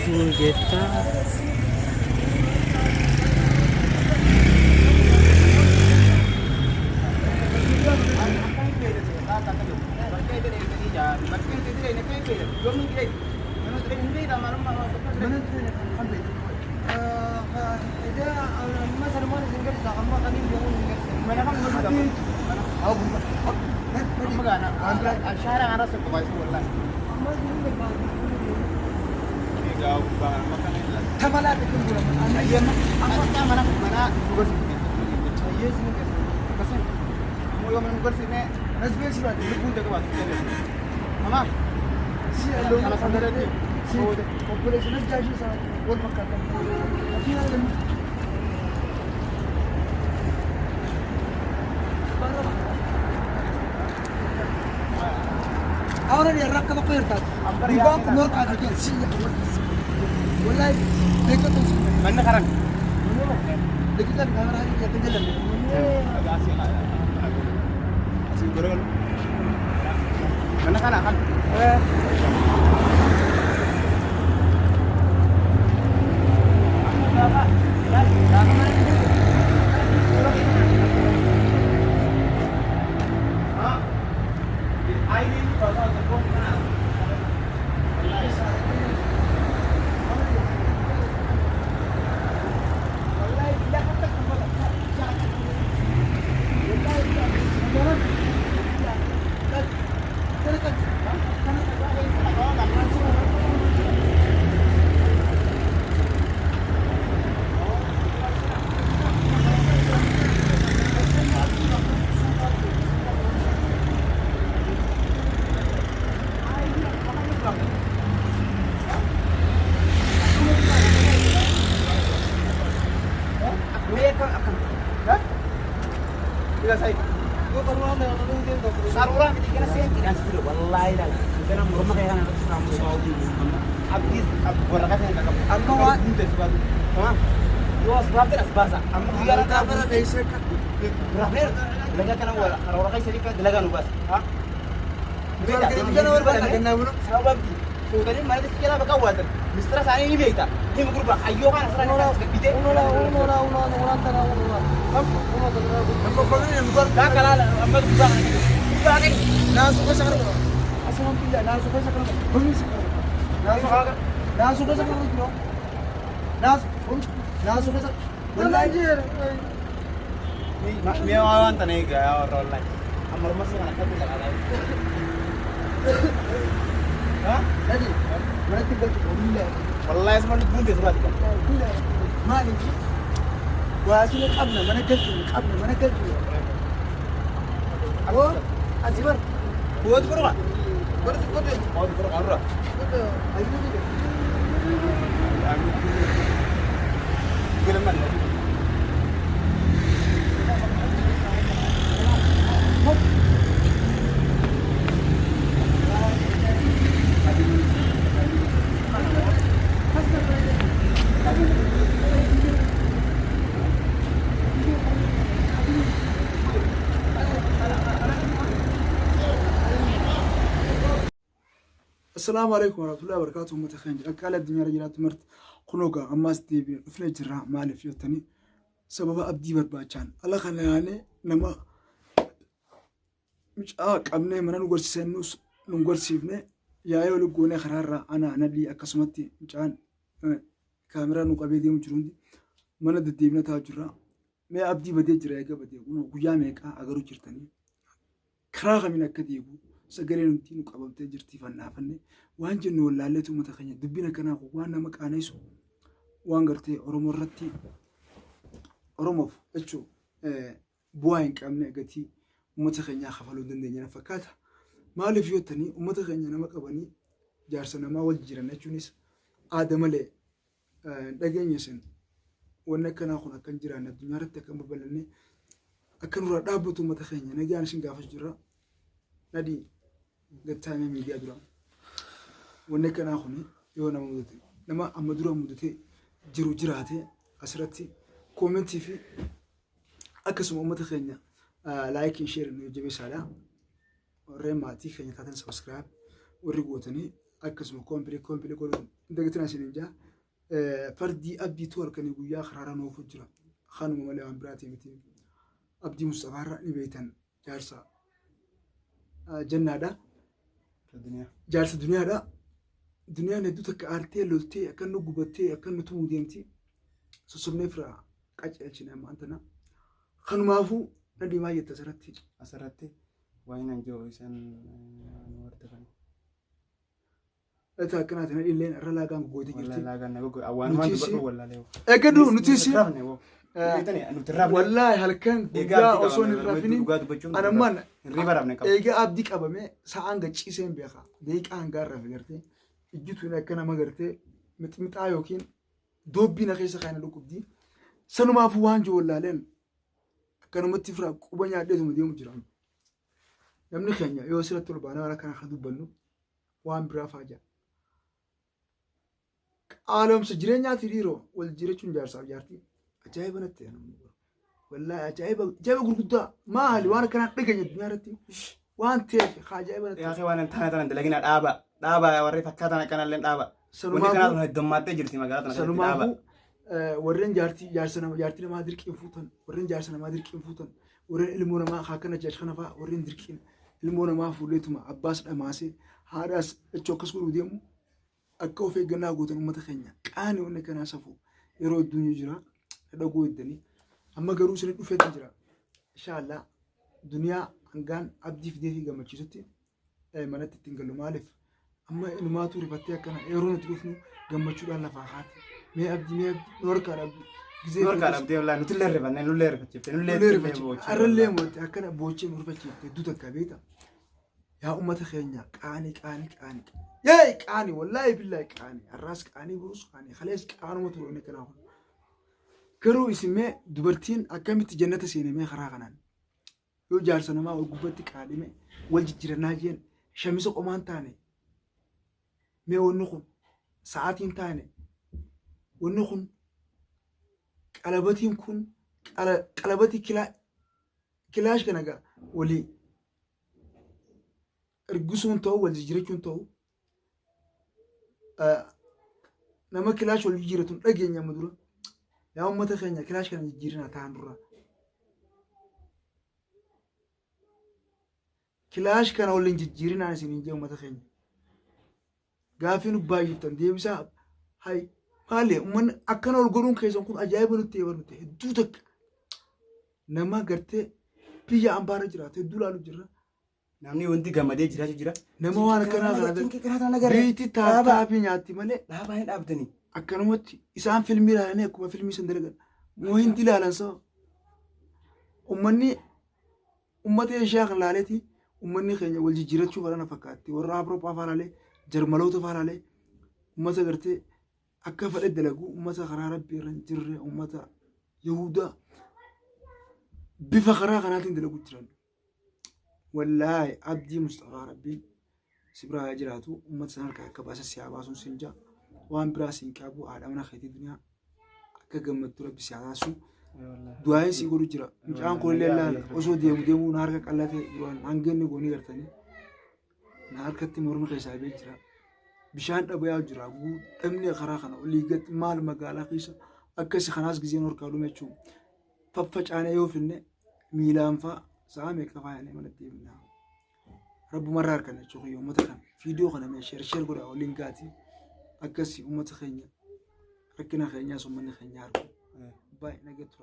Jetta. الشارع على راسك كويس والله جاوب ما كان الا تمالات كل انا ايام انا بس بس مو يوم نقول سنه نسبه شو نقول ده بعد تمام انا صدرت هو ده population جاي صار والفكر في هذا أولا يركب قيرتك يبقى نور كذا كذا شيء والله دكتور من خرج دكتور الكاميرا هذه يتجلى من خرج Sarura kita sih tidak sesuai wallahi dah. Kita rumah kayak anak kamu Saudi. Habis berangkat yang kakak. Amma wa Itu sebab. Hah? Dua sebab tidak sebasa. Amma kamera kamera kaisa berakhir. Lega kan wala. Kalau orang kayak sedikit lega nubas. Hah? Jangan orang kena bunuh. Sebab Sudahnya mana kira bakal water. Mistra saya ini beta. Ini mungkin bah ayo kan asal nak bite. Unola tanah. Apa pengen yang buat? Dah kalau amma tu bah. Bah kan. Nah suka sekarang. Asal tidak. Nah suka sekarang. Bumi sekarang. Nah suka sekarang tu. Nah suka sekarang. Belajar. Ni awan tanah gaya orang lain. Amar masih nak kata tak ada. Hah? Jadi, mana tinggal tu? Wallahi semua ni bunyi sebab tu. Mana ni? Wah, sini kabna, mana kerja? Oh, azibar. Buat berapa? Kau Buat berapa? ayo ni. Film mana? السلام عليكم ورحمة الله وبركاته. متخيل أكل الدنيا رجلات مرت خنوقة أماس ديبي نفني جرا مالي فيوتني سبب أبدي برباچان الله خلاني نما مش أمني من نقول سنوس نقول سيفني يا يولو جوني خرارة أنا لي أكسمتي جان كاميرا نقابيدي مجروندي من الديبنا تاجرا ما أبدي بدي جرا يجا بدي ويا ميكا أجرو جرتني كراغ من أكديبو سجلين نتينو قبضت جرتي فنافني وانجن ولا لتو متخني دبينا كنا وانا مكانيسو وانغرتي أرومرتي أرومف أشو بوين كامنة قتي ومتخني خفلو دندنيا فكاتا ما لفيوتني ومتخني أنا مكابني جارسنا ما والجيران أشونيس آدم لي دقيني سن وانا كنا خنا كان جيران الدنيا رتك أم ببلني أكنوا رابطو متخني نجي أنا شنقافش جرا نادي قتامي ميديا درام ونك أنا أخوني يونا مودتي لما أمدرو مودتي جرو جراتي أسرتي كومنتي في أكسم أمتي خينيا لايك شير إنه يجيب سالا وريماتي خينيا كاتن سبسكرايب وريقوتني akkasuma koompilii godhuun dagatina isin jaa fardii abdii tu halkanii guyyaa karaara noofu jira kanuma malee waan biraatii miti abdii Mustafaarra ni beektan jaarsa jannaadha jaarsa duniyaadha duniyaan hedduu takka aartee loltee akka nu gubattee akka nu tumuu deemti sossobnee fira qaceelchine ammaan tana kanumaafuu nadii maa jetta asirratti waan hin jiru isaan warta kan Eta akkanaati na illeen irra laagaan gogootee jirti. Wallaahi laagaan na gogootee awwaan waan dubbatu wallaahi. Eegadu nuti si nuti raafne wallaahi halkan guyyaa osoo hin raafiniin anammaan hirriba raafne qabu. Eega abdii qabamee sa'aan gachiiseen beeka deeqaa hangaan raafe gartee ijjituun akka nama gartee mixmixaa yookiin doobbii na keessa kaayina dhukkubdii sanumaafuu waan jiru wallaaleen akkanumatti fira quba nyaadheetuma deemu jira. Namni keenya yoo sirratti ol baanaa waan akkana kan dubbannu waan biraa faajaa. Qaalomsa jireenyaati dhiiroo wal jirachuun jaarsaaf jaartii ajaa'iba natti wallaahi ajaa'iba gurguddaa maali waan akkanaa dhageenye addunyaa irratti waan ta'eef ajaa'iba natti. Yaa waan taane dalagina dhaaba warri fakkaatan akkanallee dhaaba. Wanti kanaatu heddummattee jirti magaalaa tana dhaaba. Warreen jaarsa namaa dirqiin fuutan warreen jaarsa namaa dirqiin fuutan warreen ilmoo namaa akkana jaarsa kana fa'aa warreen dirqiin ilmoo namaa fuulleetuma abbaas dhamaasee haadhaas jechuu akkas godhuu deemu akka of eeggannaa gootan uummata keenya qaanii wanni kanaa safuu yeroo hedduun jira dhagoo eeddanii amma garuu isin dhufeetti jira inshaallah duniyaa hangaan abdii fidee fi gammachiisutti manatti ittiin gallu maaliif amma inumaatu rifattee akkana yeroo nuti dhufnu gammachuudhaan lafaa haati mee abdii nu harkaan abdii Norkaan abdii wallaahi nuti illee rifanne nullee rifachiifte nullee rifachiifte arrallee mootii akkana boochee nu rifachiifte hedduu takka beekta yaa uummata keenya qaanii yee qaanii wallaahi billaahi qaanii har'aas qaanii burus qaanii kalees qaanuma turu inni kanaa kun garuu isimee dubartiin akkamitti jannata seenamee karaa kanaan yoo jaarsa namaa wal gubbatti qaadhime wal jijjiirannaa jeen shamisa qomaan taane mee wanni kun sa'aatiin taane wanni kun qalabatiin kun qalabatii kilaash kana gaa walii ergisuun ta'u wal jijjiirachuun ta'u nama kilaash wal jijjiiratuun dhageenya amma dura yaa uummata keenya kilaash kana jijjiirina ta'an dura kilaash kana waliin jijjiirinaan isin hin jee uummata keenya gaafii nu baay'iftan deebisaa hay maali umman akkana ol godhuun keessan kun ajaa'iba nutti eebalutti hedduu takka nama gartee biyya ambaara jiraatu hedduu laalu jirra. Namni wanti gammadee jiraatu jira. Nama waan akkanaa beeyti taataa fi nyaatti malee dhaabaa hin dhaabdanii. Akkanumatti isaan filmii ilaalanii akkuma filmii san dalagan moo hindi ilaalan sa'a. Ummanni ummata Eeshiyaa kan laaleeti ummanni keenya wal jijjiirachuu fadhana fakkaatti warra Afrooppaa faa laalee Jarmaloota faa laalee ummata gartee akka fadhe dalagu ummata karaa rabbii irra jirre ummata Yahudaa bifa karaa kanaatiin dalagu jiran. Wallaahi abdii Mustafaa rabbiin sibraa jiraatu ummata sana harkaa akka baasa siyaa baasuun siin jaa waan biraa siin qabu haadha mana keetii duniyaa akka gammaddu rabbi siyaa taasisu du'aayin siin godhu jira. Mucaan kun illee laala osoo deemu na harka qallatee duraan hangeenni goonii gartanii na harkatti morma keessaa bee jira. Bishaan dhabayaa jira dhabni karaa kana olii gad maal magaalaa keessa akkasi kanaas gizeen horkaa dhume jechuun faffacaanee yoo finne miilaan fa'a sa'a meeqa faayanii manatti deemna. Rabbumarraa harkan jechuun uummata kana viidiyoo kana mee sheer godhaa waliin gaatii akkasi uummata keenya rakkina keenyaas uummanni keenya harku baay'ee nageetu.